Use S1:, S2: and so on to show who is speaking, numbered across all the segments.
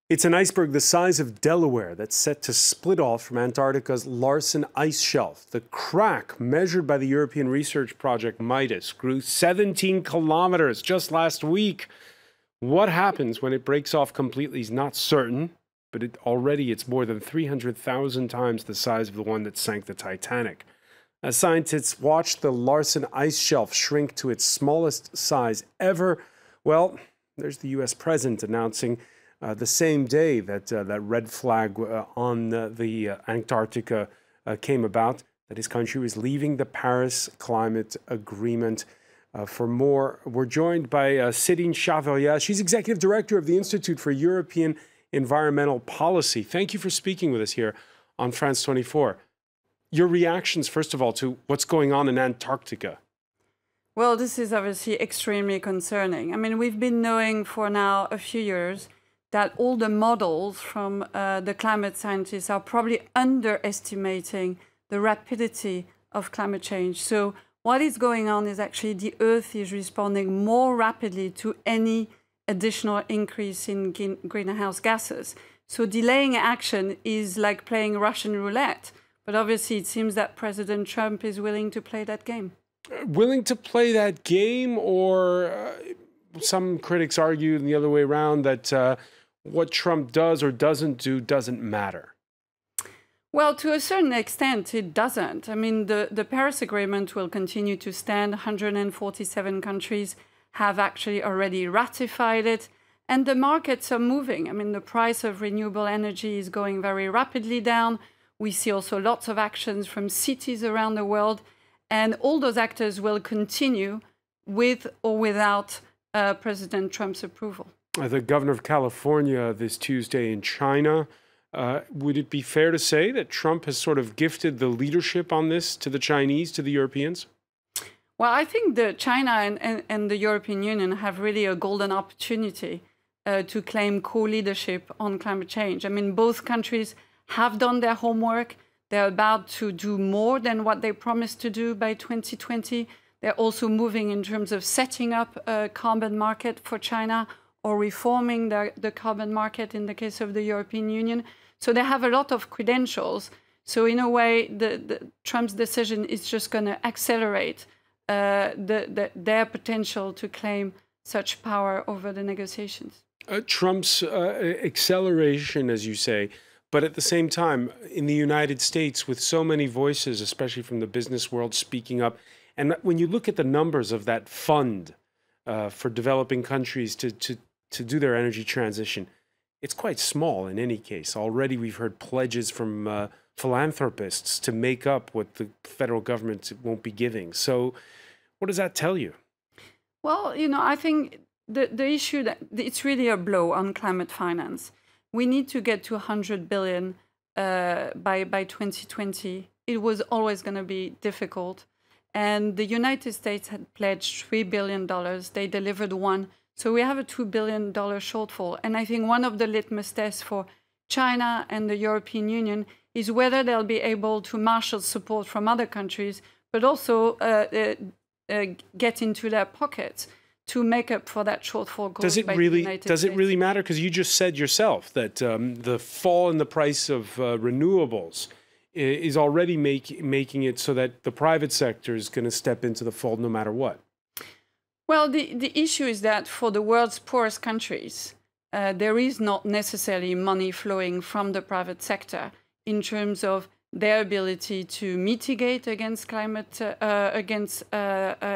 S1: It's an iceberg the size of Delaware that's set to split off from Antarctica's Larsen Iceshelf. The crack, measured by the European research project MIDAS, grew 17 kilometers just last week. What happens when it breaks off completely is not certain, but it's more than 300,000 times the size of the one that sank the Titanic. As scientists watch the Larsen Iceshelf shrink to its smallest size ever, well, there's the U.S. president announcing the same day that that red flag on the Antarctica came about, that his country was leaving the Paris Climate Agreement. For more, we're joined by Céline Charveria. She's executive director of the Institute for European Environmental Policy. Thank you for speaking with us here on France 24. Your reactions, first of all, to what's going on in Antarctica.
S2: Well, this is obviously extremely concerning. I mean, we've been knowing for now a few years that all the models from the climate scientists are probably underestimating the rapidity of climate change. So what is going on is actually the Earth is responding more rapidly to any additional increase in greenhouse gases. So delaying action is like playing Russian roulette. But obviously it seems that President Trump is willing to play that game.
S1: Willing to play that game, or some critics argue the other way around, that what Trump does or doesn't do doesn't matter?
S2: Well, to a certain extent, it doesn't. I mean, the Paris Agreement will continue to stand. 147 countries have actually already ratified it. And the markets are moving. I mean, the price of renewable energy is going very rapidly down. We see also lots of actions from cities around the world. And all those actors will continue with or without President Trump's approval.
S1: The governor of California this Tuesday in China. Would it be fair to say that Trump has sort of gifted the leadership on this to the Chinese, to the Europeans?
S2: Well, I think that China and the European Union have really a golden opportunity to claim co-leadership on climate change. I mean, both countries have done their homework. They're about to do more than what they promised to do by 2020. They're also moving in terms of setting up a carbon market for China, or reforming the carbon market in the case of the European Union. So they have a lot of credentials. So in a way, Trump's decision is just going to accelerate their potential to claim such power over the negotiations.
S1: Trump's acceleration, as you say, but at the same time, in the United States, with so many voices, especially from the business world, speaking up, and when you look at the numbers of that fund for developing countries to do their energy transition, it's quite small in any case. Already we've heard pledges from philanthropists to make up what the federal government won't be giving. So what does that tell you?
S2: Well, you know, I think the issue that it's really a blow on climate finance. We need to get to 100 billion by 2020. It was always going to be difficult. And the United States had pledged $3 billion. They delivered one. So we have a $2 billion shortfall. And I think one of the litmus tests for China and the European Union is whether they'll be able to marshal support from other countries, but also get into their pockets to make up for that shortfall caused by the United States.
S1: Does it really matter? Because you just said yourself that the fall in the price of renewables is already making it so that the private sector is going to step into the fold no matter what.
S2: Well, the issue is that for the world's poorest countries, there is not necessarily money flowing from the private sector in terms of their ability to mitigate against climate,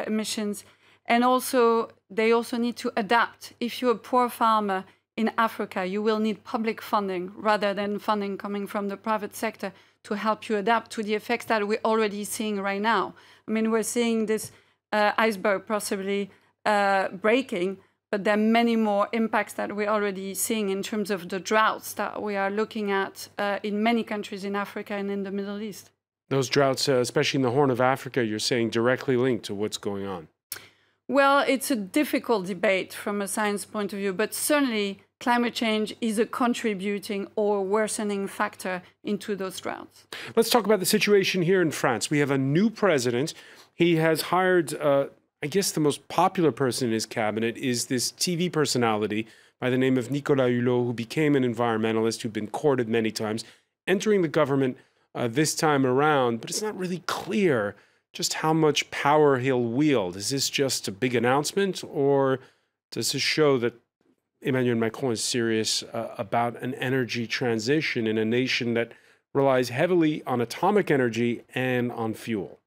S2: emissions. And also, they also need to adapt. If you're a poor farmer in Africa, you will need public funding rather than funding coming from the private sector to help you adapt to the effects that we're already seeing right now. I mean, we're seeing this iceberg possibly breaking, but there are many more impacts that we're already seeing in terms of the droughts that we are looking at in many countries in Africa and in the Middle East.
S1: Those droughts, especially in the Horn of Africa, you're saying directly linked to what's going on?
S2: Well, it's a difficult debate from a science point of view, but certainly climate change is a contributing or worsening factor into those droughts.
S1: Let's talk about the situation here in France. We have a new president. He has hired I guess the most popular person in his cabinet is this TV personality by the name of Nicolas Hulot, who became an environmentalist who'd been courted many times, entering the government this time around, but it's not really clear just how much power he'll wield. Is this just a big announcement, or does this show that Emmanuel Macron is serious about an energy transition in a nation that relies heavily on atomic energy and on fuel?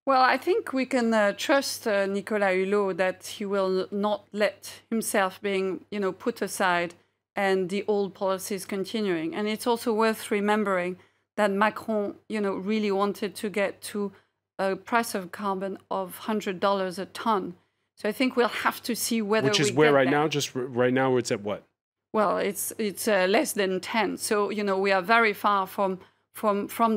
S2: Well, I think we can trust Nicolas Hulot that he will not let himself being, put aside and the old policies continuing. And it's also worth remembering that Macron, really wanted to get to a price of carbon of $100 a ton. So I think we'll have to see whether
S1: which is where right now, just right now, it's at what?
S2: Well, it's less than 10. So we are very far from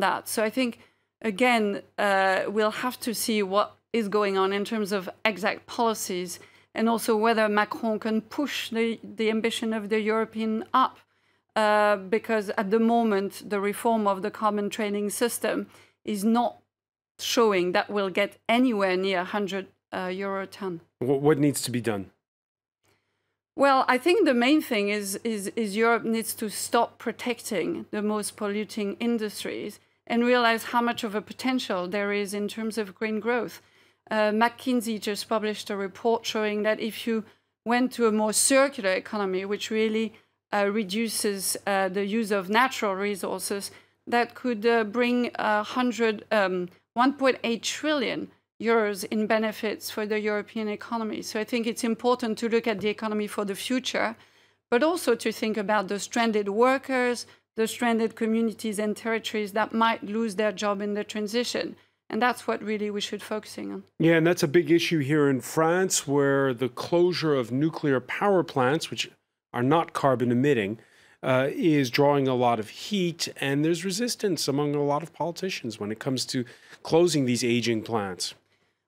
S2: that. So I think again we'll have to see what is going on in terms of exact policies, and also whether Macron can push the ambition of the European up, because at the moment the reform of the carbon trading system is not showing that we'll get anywhere near 100 euro a ton.
S1: What needs to be done?
S2: Well, I think the main thing is Europe needs to stop protecting the most polluting industries and realize how much of a potential there is in terms of green growth. McKinsey just published a report showing that if you went to a more circular economy, which really reduces the use of natural resources, that could bring 1.8 trillion euros in benefits for the European economy. So I think it's important to look at the economy for the future, but also to think about the stranded workers, the stranded communities and territories that might lose their job in the transition. And that's what really we should focusing on.
S1: Yeah, and that's a big issue here in France, where the closure of nuclear power plants, which are not carbon emitting, is drawing a lot of heat, and there's resistance among a lot of politicians when it comes to closing these aging plants.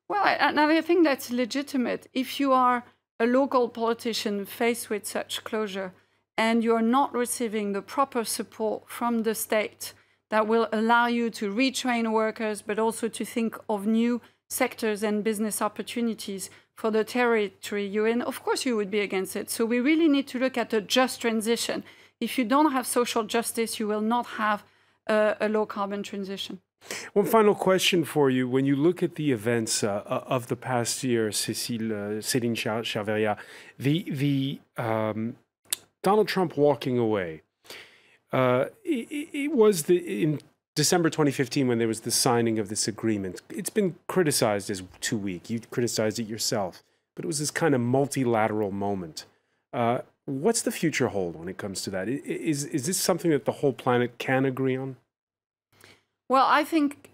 S2: Well, I think that's legitimate. If you are a local politician faced with such closure and you're not receiving the proper support from the state that will allow you to retrain workers, but also to think of new sectors and business opportunities for the territory you're in, of course you would be against it. So we really need to look at a just transition. If you don't have social justice, you will not have a low carbon transition.
S1: One final question for you. When you look at the events of the past year, Céline Charveria, the Donald Trump walking away, it was in December 2015 when there was the signing of this agreement. It's been criticized as too weak. You criticized it yourself, but it was this kind of multilateral moment. What's the future hold when it comes to that? Is this something that the whole planet can agree on?
S2: Well, I think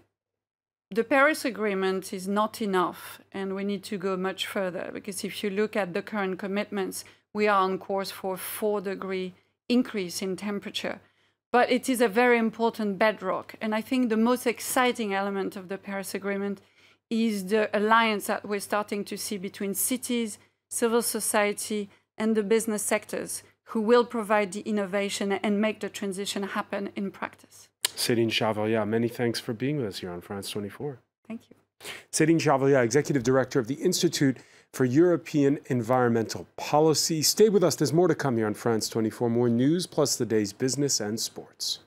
S2: the Paris Agreement is not enough, and we need to go much further, because if you look at the current commitments, we are on course for a 4-degree increase in temperature. But it is a very important bedrock, and I think the most exciting element of the Paris Agreement is the alliance that we're starting to see between cities, civil society, and the business sectors, who will provide the innovation and make the transition happen in practice.
S1: Céline Charveria, many thanks for being with us here on France 24.
S2: Thank you.
S1: Céline Charveria, Executive Director of the Institute for European Environmental Policy. Stay with us. There's more to come here on France 24. More news, plus the day's business and sports.